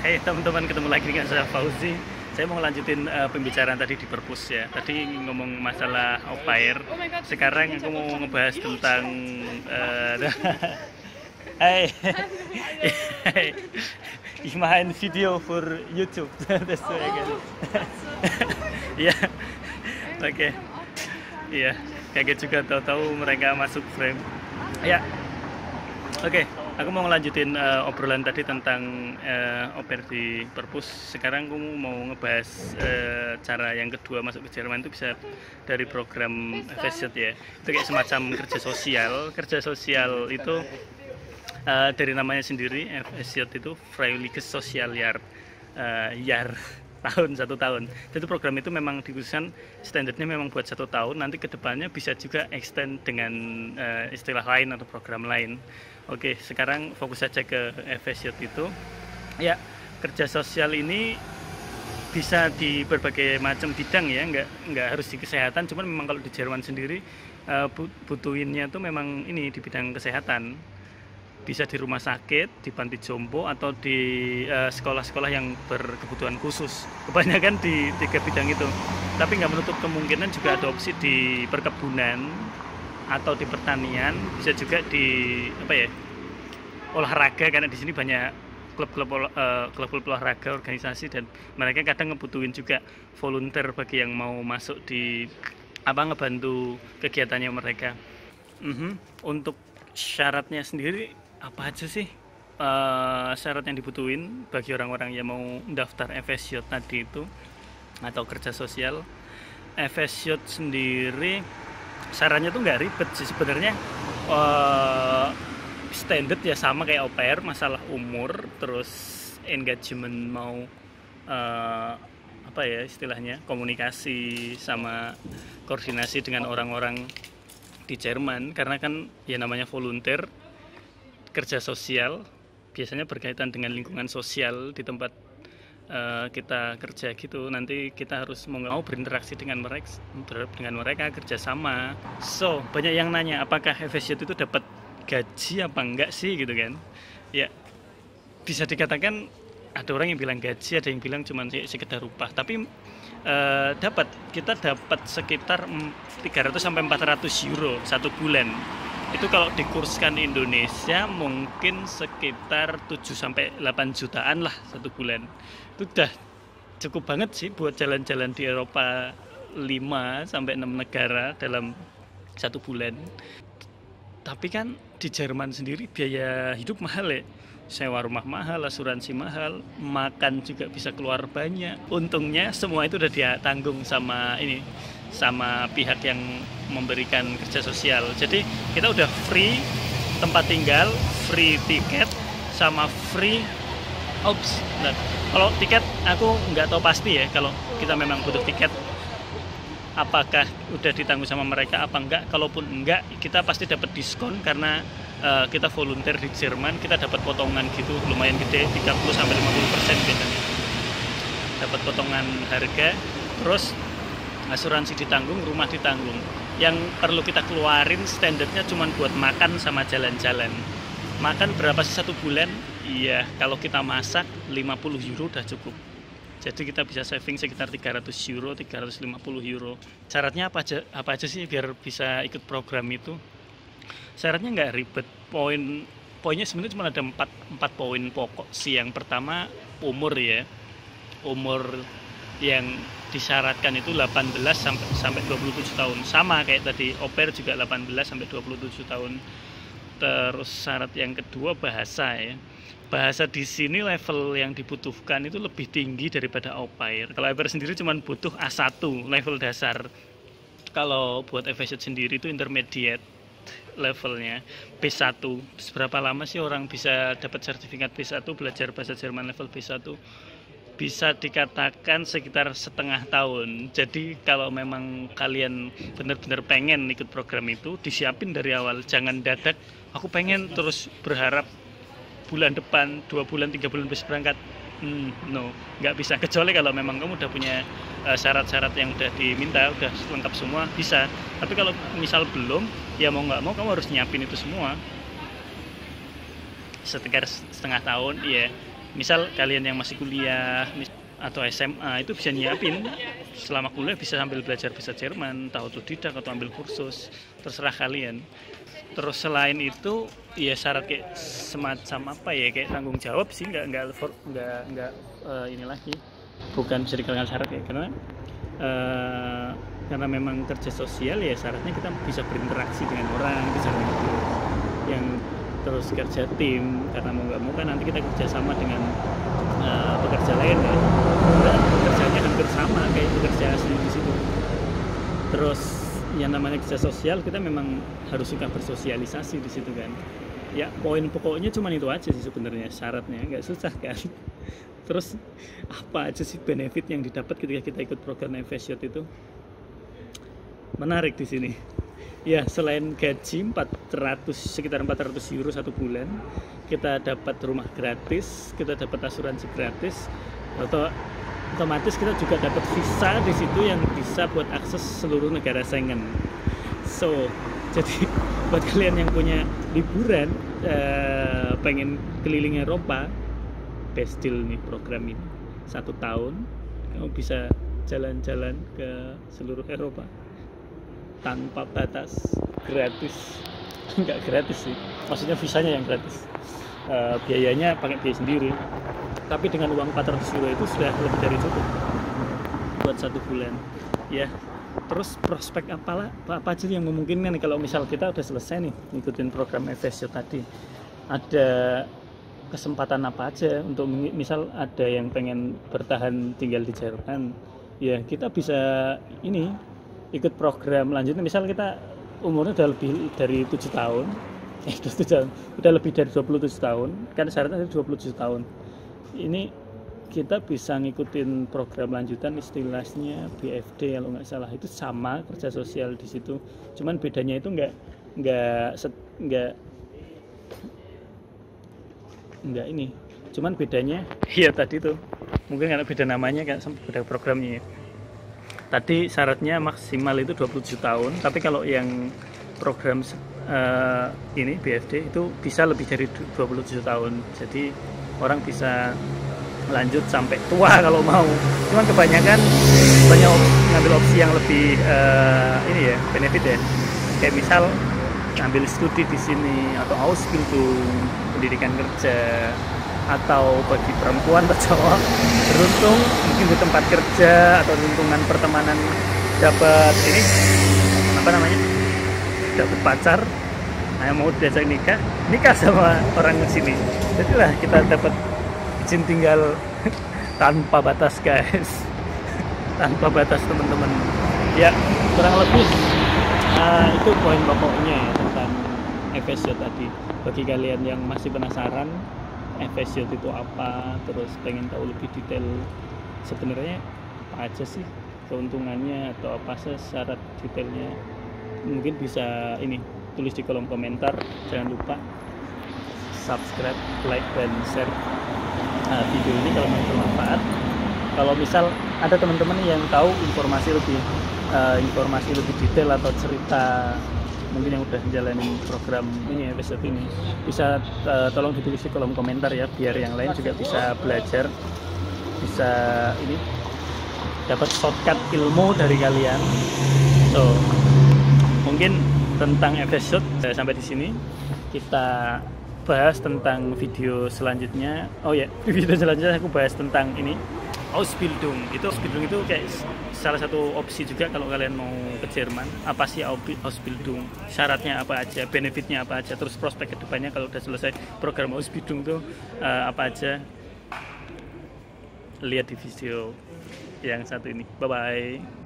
Hai teman-teman, ketemu lagi dengan saya Fauzi. Saya mau lanjutin pembicaraan tadi di Perpus ya. Tadi ngomong masalah au pair. Sekarang aku mau ngebahas tentang Hai. Ich mache ein Video für YouTube. Das so Iya. Oke. Iya, kaget juga tahu-tahu mereka masuk frame. Ya. Oke, aku mau ngelanjutin obrolan tadi tentang au pair di Perpus. Sekarang aku mau ngebahas cara yang kedua masuk ke Jerman itu bisa dari program FSJ ya. Itu kayak semacam kerja sosial. Kerja sosial itu dari namanya sendiri, FSJ itu Freiwilliges Sozialjahr, tahun 1 tahun. Jadi program itu memang dikhususkan standarnya memang buat 1 tahun. Nanti kedepannya bisa juga extend dengan istilah lain atau program lain. Oke, sekarang fokus saja ke FSJ itu. Ya, kerja sosial ini bisa di berbagai macam bidang ya, nggak harus di kesehatan. Cuman memang kalau di Jerman sendiri butuhinnya tuh memang ini di bidang kesehatan. Bisa di rumah sakit, di panti jompo, atau di sekolah-sekolah yang berkebutuhan khusus. Kebanyakan di 3 bidang itu. Tapi nggak menutup kemungkinan juga ada opsi di perkebunan atau di pertanian, bisa juga di olahraga, karena di sini banyak klub-klub olahraga, organisasi, dan mereka kadang ngebutuhin juga volunteer bagi yang mau masuk di ngebantu kegiatannya mereka. Untuk syaratnya sendiri apa aja sih syarat yang dibutuhin bagi orang-orang yang mau daftar FSJ tadi itu atau kerja sosial? FSJ sendiri syaratnya tuh nggak ribet sih sebenarnya, standar ya sama kayak au pair, masalah umur, terus engagement mau istilahnya komunikasi sama koordinasi dengan orang-orang di Jerman, karena kan ya namanya volunteer, kerja sosial biasanya berkaitan dengan lingkungan sosial di tempat kita kerja gitu. Nanti kita harus mau berinteraksi dengan mereka kerjasama. So banyak yang nanya apakah FSJ itu dapat gaji apa enggak sih gitu kan ya. Bisa dikatakan ada orang yang bilang gaji, ada yang bilang cuma sekedar upah, tapi kita dapat sekitar 300 sampai 400 euro 1 bulan. Itu kalau dikurskan di Indonesia mungkin sekitar 7 sampai 8 jutaan lah 1 bulan. Itu udah cukup banget sih buat jalan-jalan di Eropa 5 sampai 6 negara dalam 1 bulan. Tapi kan di Jerman sendiri biaya hidup mahal ya. Sewa rumah mahal, asuransi mahal, makan juga bisa keluar banyak. Untungnya semua itu udah dia tanggung sama pihak yang memberikan kerja sosial. Jadi kita udah free tempat tinggal, free tiket, sama free kalau tiket aku nggak tahu pasti ya, kalau kita memang butuh tiket apakah udah ditanggung sama mereka apa enggak. Kalaupun enggak, kita pasti dapat diskon karena kita volunteer di Jerman, kita dapat potongan gitu lumayan gede, 30 sampai 50% biasanya. Dapat potongan harga, terus asuransi ditanggung, rumah ditanggung. Yang perlu kita keluarin standarnya cuma buat makan sama jalan-jalan. Makan berapa sih 1 bulan? Iya, kalau kita masak 50 euro udah cukup. Jadi kita bisa saving sekitar 300 euro, 350 euro. Syaratnya apa aja sih biar bisa ikut program itu? Syaratnya nggak ribet. Poinnya sebenarnya cuma ada 4 poin pokok sih. Yang pertama umur ya. Umur yang disyaratkan itu 18 sampai 27 tahun. Sama kayak tadi, au pair juga 18 sampai 27 tahun. Terus syarat yang kedua bahasa ya. Bahasa di sini level yang dibutuhkan itu lebih tinggi daripada au pair. Kalau au pair sendiri cuma butuh A1 level dasar. Kalau buat FSJ sendiri itu intermediate levelnya, B1. Seberapa lama sih orang bisa dapat sertifikat B1 belajar bahasa Jerman level B1? Bisa dikatakan sekitar setengah tahun. Jadi kalau memang kalian benar-benar pengen ikut program itu, disiapin dari awal. Jangan dadak aku pengen terus berharap bulan depan, 2 bulan, 3 bulan bisa berangkat. No, nggak bisa. Kecuali kalau memang kamu udah punya syarat-syarat yang udah diminta, udah lengkap semua, bisa. Tapi kalau misal belum, ya mau nggak mau kamu harus nyiapin itu semua. Sekitar setengah tahun, ya Misal kalian yang masih kuliah atau SMA itu bisa nyiapin selama kuliah, bisa sambil belajar bahasa Jerman, tahu otodidak atau ambil kursus, terserah kalian. Terus selain itu ya syarat kayak semacam apa ya, kayak tanggung jawab sih, nggak ini lagi, bukan bisa dikatakan syarat ya, karena memang kerja sosial ya syaratnya kita bisa berinteraksi dengan orang, bisa yang terus kerja tim, karena mau nggak mau kan nanti kita kerjasama dengan pekerja lain kan, pekerjaannya hampir sama kayak pekerja asli di situ. Terus yang namanya kerja sosial kita memang harus suka bersosialisasi di situ kan. Ya poin pokoknya cuma itu aja sih sebenarnya syaratnya, nggak susah kan. Terus apa aja sih benefit yang didapat ketika kita ikut program FS Youth itu? Menarik di sini. Ya selain gaji sekitar 400 euro satu bulan, kita dapat rumah gratis, kita dapat asuransi gratis, atau otomatis kita juga dapat visa di situ yang bisa buat akses seluruh negara Schengen. So jadi buat kalian yang punya liburan pengen keliling Eropa, best deal nih program ini. 1 tahun kamu bisa jalan-jalan ke seluruh Eropa tanpa batas, gratis. Enggak gratis sih, maksudnya visanya yang gratis, biayanya pakai biaya sendiri, tapi dengan uang 400 euro itu sudah lebih dari cukup buat 1 bulan ya. Terus prospek apa aja yang memungkinkan nih kalau misal kita udah selesai nih ngikutin program FS Youth tadi? Ada kesempatan apa aja untuk misal ada yang pengen bertahan tinggal di Jerman, ya kita bisa ini ikut program lanjutnya. Misal kita umurnya udah lebih dari 7 tahun, udah lebih dari 27 tahun, kan syaratnya 27 tahun. Ini kita bisa ngikutin program lanjutan, istilahnya BFD kalau nggak salah, itu sama kerja sosial di situ. Cuman bedanya itu nggak ini. Cuman bedanya ya tadi tuh mungkin karena beda namanya kan, beda programnya ya. Tadi syaratnya maksimal itu 27 tahun, tapi kalau yang program ini BFD itu bisa lebih dari 27 tahun. Jadi orang bisa lanjut sampai tua kalau mau. Cuman kebanyakan banyak ngambil opsi yang lebih ini ya, benefit ya. Kayak misal ambil studi di sini, atau Ausbildung, pendidikan kerja, atau bagi perempuan atau cowok beruntung mungkin di tempat kerja atau lingkungan pertemanan dapat ini dapat pacar, nah mau diajak nikah sama orang di sini, jadilah kita dapat izin tinggal tanpa batas guys. Tanpa batas teman-teman ya, kurang lebih itu poin pokoknya ya tentang FS Youth tadi. Bagi kalian yang masih penasaran FS Youth itu apa, terus pengen tahu lebih detail sebenarnya apa aja sih keuntungannya atau apa sih syarat detailnya, mungkin bisa ini tulis di kolom komentar. Jangan lupa subscribe, like, dan share video ini kalau bermanfaat. Kalau misal ada teman-teman yang tahu informasi lebih detail atau cerita mungkin yang udah jalanin program ini episode ini, bisa tolong ditulis di kolom komentar ya, biar yang lain juga bisa belajar, bisa ini dapat shortcut ilmu dari kalian. So mungkin tentang episode sampai di sini. Kita bahas tentang video selanjutnya. Oh ya, di video selanjutnya aku bahas tentang ini Ausbildung. Ausbildung itu kayak salah satu opsi juga kalau kalian mau ke Jerman. Apa sih Ausbildung? Syaratnya apa aja? Benefitnya apa aja? Terus prospek kedepannya kalau udah selesai program Ausbildung itu apa aja? Lihat di video yang satu ini. Bye bye.